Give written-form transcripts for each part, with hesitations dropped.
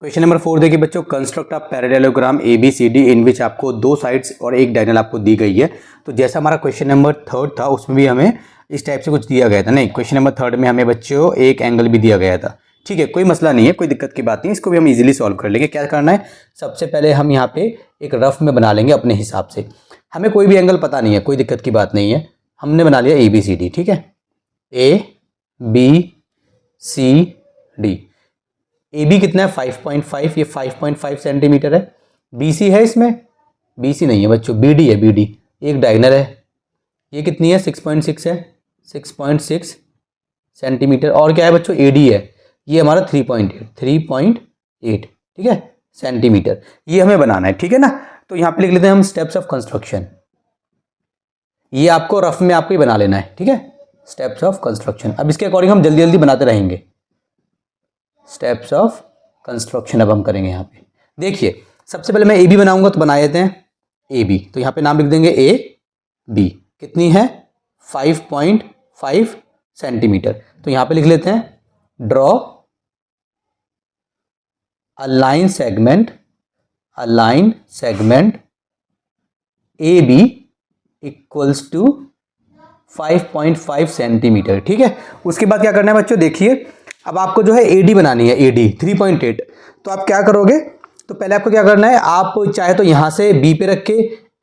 Question number 4 देखिए बच्चों, construct a parallelogram A B C D in which आपको दो साइड्स और एक डायगोनल आपको दी गई है। तो जैसा हमारा क्वेश्चन नंबर 3 था उसमें भी हमें इस टाइप से कुछ दिया गया था। नहीं, क्वेश्चन नंबर 3 में हमें बच्चों एक एंगल भी दिया गया था। ठीक है, कोई मसला नहीं है, कोई दिक्कत की बात नहीं, इसको भी हम इजीली सॉल्व कर लेंगे। क्या करना है, सबसे पहले हम यहाँ पे एक रफ में बना लेंगे अपने हिसाब से। हमें कोई भी एंगल पता नहीं है, कोई दिक्कत की बात नहीं है। हमने बना लिया ए बी सी डी। ठीक है, A B C D. A B कितना है 5.5, ये 5.5 सेंटीमीटर है। बी सी है, इसमें बी सी नहीं है बच्चों, बी डी है, बी डी एक डायगोनल है। ये कितनी है 6.6 है, 6.6 सेंटीमीटर। और क्या है बच्चों, ए डी है, ये हमारा 3.8 ठीक है सेंटीमीटर। ये हमें बनाना है, ठीक है ना। तो यहाँ पे लिख लेते हैं हम स्टेप्स ऑफ कंस्ट्रक्शन। ये आपको रफ में आपको ही बना लेना है, ठीक है, स्टेप्स ऑफ कंस्ट्रक्शन। अब इसके अकॉर्डिंग हम जल्दी जल्दी बनाते रहेंगे। स्टेप्स ऑफ कंस्ट्रक्शन अब हम करेंगे। यहाँ पे देखिए, सबसे पहले मैं ए बी बनाऊंगा, तो बना देते हैं ए बी। तो यहाँ पे नाम लिख देंगे ए बी। कितनी है 5.5 सेंटीमीटर। तो यहाँ पे लिख लेते हैं draw a line segment A B equals to 5.5 centimetre. ठीक है, उसके बाद क्या करना है बच्चों, देखिए अब आपको जो है एडी बनानी है, एडी 3.8। तो आप क्या करोगे, तो पहले आपको क्या करना है, आप चाहे तो यहाँ से बी पे रख के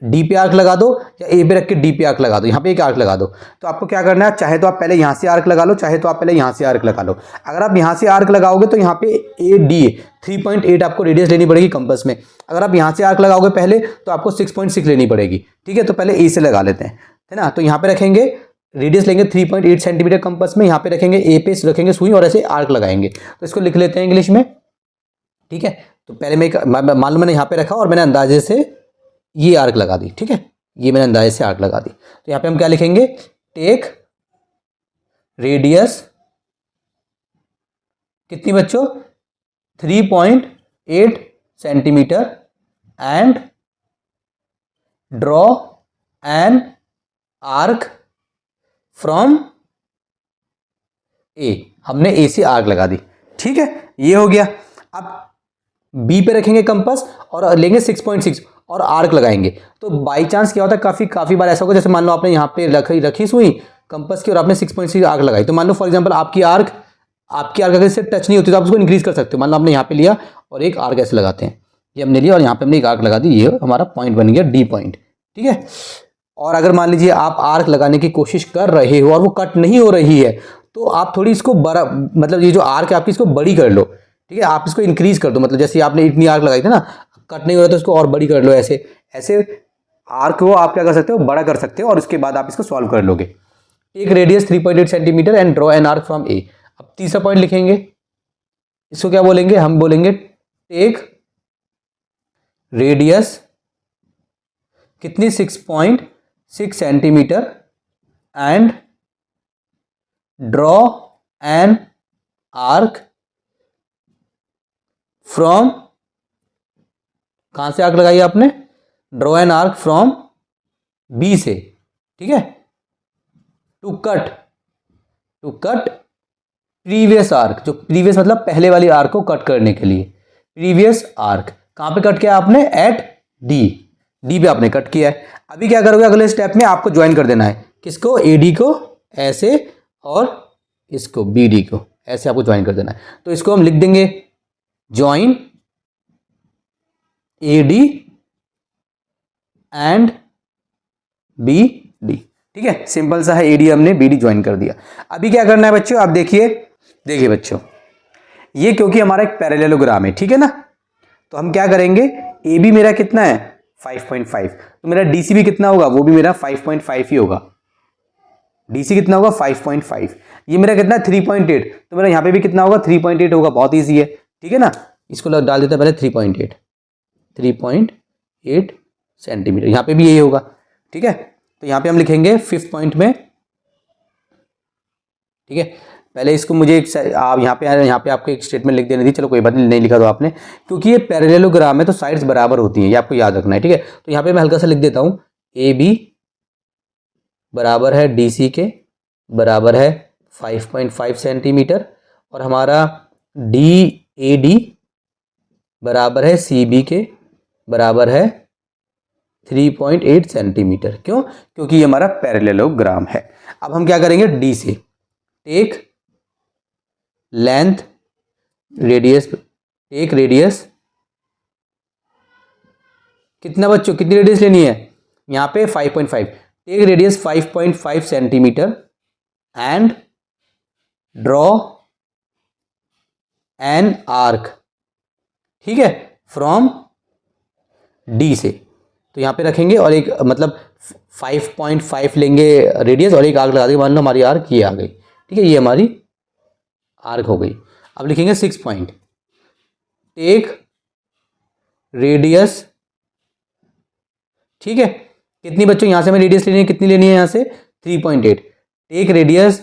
डी पे आर्क लगा दो, या ए पे रख के डी पे आर्क लगा दो, यहाँ पे एक आर्क लगा दो। तो आपको क्या करना है, चाहे तो आप पहले यहाँ से आर्क लगा लो, चाहे तो आप पहले यहाँ से आर्क लगा लो। अगर आप यहाँ से आर्क लगाओगे तो यहाँ पे ए डी 3.8 आपको रेडियस लेनी पड़ेगी कंपास में। अगर आप यहाँ से आर्क लगाओगे पहले तो आपको 6.6 लेनी पड़ेगी। ठीक है, तो पहले ए से लगा लेते हैं, है ना। तो यहाँ पे रखेंगे, रेडियस लेंगे 3.8 सेंटीमीटर कंपास में, यहाँ पे रखेंगे ए पे रखेंगे सुई और ऐसे आर्क लगाएंगे। तो इसको लिख लेते हैं इंग्लिश में। ठीक है, तो पहले मान लो मैंने यहाँ पे रखा और मैंने अंदाजे से ये आर्क लगा दी। ठीक है, ये मैंने अंदाजे से आर्क लगा दी। तो यहाँ पे हम क्या लिखेंगे, टेक रेडियस कितनी बच्चों 3.8 centimetre and draw an arc from A. हमने ए से आर्क लगा दी। ठीक है, ये हो गया। अब बी पे रखेंगे कंपास और लेंगे 6.6 और आर्क लगाएंगे। तो बाई चांस क्या होता है, काफ़ी बार ऐसा होगा, जैसे मान लो आपने यहाँ पे रखी सुई कंपास की और आपने 6.6 आर्क लगाई। तो मान लो फॉर एग्जांपल आपकी आर्क अगर इससे टच नहीं होती तो आप उसको इंक्रीज कर सकते हो। मान लो आपने यहाँ पे लिया और एक आर्क ऐसे लगाते हैं, ये हमने लिया और यहाँ पे हमने एक आर्क लगा दी, ये हमारा पॉइंट बन गया डी पॉइंट। ठीक है, और अगर मान लीजिए आप आर्क लगाने की कोशिश कर रहे हो और वो कट नहीं हो रही है, तो आप थोड़ी इसको बड़ा, मतलब ये जो आर्क है आपकी, इसको बड़ी कर लो। ठीक है, आप इसको इंक्रीज कर दो, मतलब जैसे आपने इतनी आर्क लगाई थी ना, कट नहीं हो रहा तो इसको और बड़ी कर लो। ऐसे ऐसे आर्क को आप क्या कर सकते हो, बड़ा कर सकते हो, और उसके बाद आप इसको सॉल्व कर लोगे। एक radius 3.8 centimetre and draw an arc from A. अब तीसरा पॉइंट लिखेंगे, इसको क्या बोलेंगे, हम बोलेंगे टेक रेडियस कितनी 6.6 centimetre and draw an arc from, कहां से आर्क लगाई आपने, draw an arc from B से। ठीक है, टू कट प्रीवियस आर्क, जो प्रीवियस मतलब पहले वाली आर्क को कट करने के लिए। प्रीवियस आर्क कहां पे कट किया आपने, एट डी पे आपने कट किया है। अभी क्या करोगे, अगले स्टेप में आपको ज्वाइन कर देना है, किसको, एडी को ऐसे और इसको बीडी को ऐसे आपको ज्वाइन कर देना है। तो इसको हम लिख देंगे join AD and B D. ठीक है, सिंपल सा है, एडी हमने बीडी ज्वाइन कर दिया। अभी क्या करना है बच्चों, आप देखिए बच्चों, ये क्योंकि हमारा एक पैरेललोग्राम है, ठीक है ना, तो हम क्या करेंगे, ए बी मेरा कितना है 5.5, तो मेरा डीसी भी कितना होगा, वो भी मेरा 5.5 ही होगा। डीसी कितना होगा 5.5, ये मेरा कितना 3.8, तो मेरा यहाँ पे भी कितना होगा 3.8 होगा। बहुत ईजी है, ठीक है ना। इसको डाल देते हैं पहले 3.8 सेंटीमीटर, यहाँ पे भी यही होगा। ठीक है, तो यहाँ पे हम लिखेंगे 5th पॉइंट में। ठीक है, पहले इसको मुझे आप यहाँ पे आपको एक स्टेटमेंट लिख देनी थी, चलो कोई बात नहीं लिखा दो आपने, क्योंकि ये पैरेललोग्राम है तो साइड्स बराबर होती हैं, ये आपको याद रखना है। ठीक है, तो यहाँ पे मैं हल्का सा लिख देता हूँ, ए बी बराबर है डी सी के बराबर है 5.5 सेंटीमीटर और हमारा डी ए डी बराबर है सी बी के बराबर है 3.8 सेंटीमीटर। क्यों? क्योंकि ये हमारा पैरेललोग्राम है। अब हम क्या करेंगे, डी से take length radius, take radius, कितना बच्चों, कितनी रेडियस लेनी है यहाँ पे 5.5, take radius 5.5 centimetre and draw an arc, ठीक है, फ्रॉम डी से। तो यहाँ पे रखेंगे और एक मतलब 5.5 लेंगे रेडियस और एक आर्क लगा देंगे, मान लो हमारी आर्क ये आ गई, ठीक है, ये हमारी आर्क हो गई। अब लिखेंगे 6 पॉइंट, टेक रेडियस, ठीक है, कितनी बच्चों यहाँ से हमें रेडियस लेनी है, कितनी लेनी है यहाँ से 3.8, take radius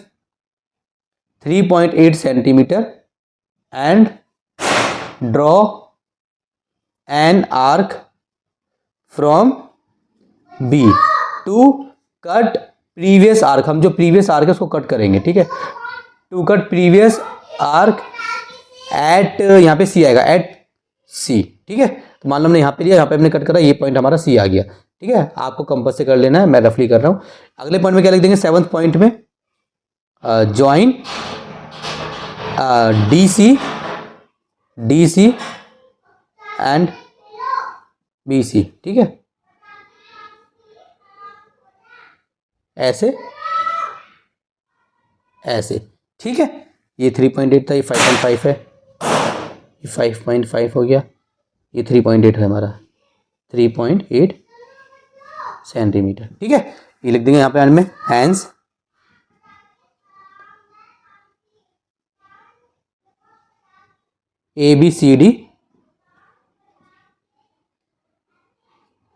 3.8 centimetre and draw an arc from B to cut previous arc, हम जो प्रीवियस आर्क है उसको कट करेंगे, ठीक है, to cut previous arc at, यहाँ पे सी आएगा, एट सी, ठीक है। तो मान लो हमने यहाँ पे लिया, यहाँ पे हमने कट करा, ये पॉइंट हमारा सी आ गया, ठीक है। आपको कंपास से कर लेना है, मैं रफली कर रहा हूँ। अगले पॉइंट में क्या लिख देंगे, 7th पॉइंट में join D C and B C, ठीक है, ऐसे ऐसे, ठीक है। ये 3.8 था, ये 5.5 है, ये 5.5 हो गया, ये 3.8 है हमारा, 3.8 सेंटीमीटर, ठीक है। ये लिख देंगे यहाँ पे एंड में, hence ABCD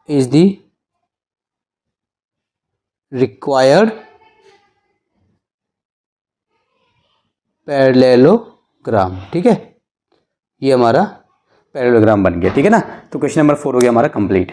is the required parallelogram, ठीक है, ये हमारा पैरेललोग्राम बन गया, ठीक है ना। तो क्वेश्चन नंबर 4 हो गया हमारा कंप्लीट।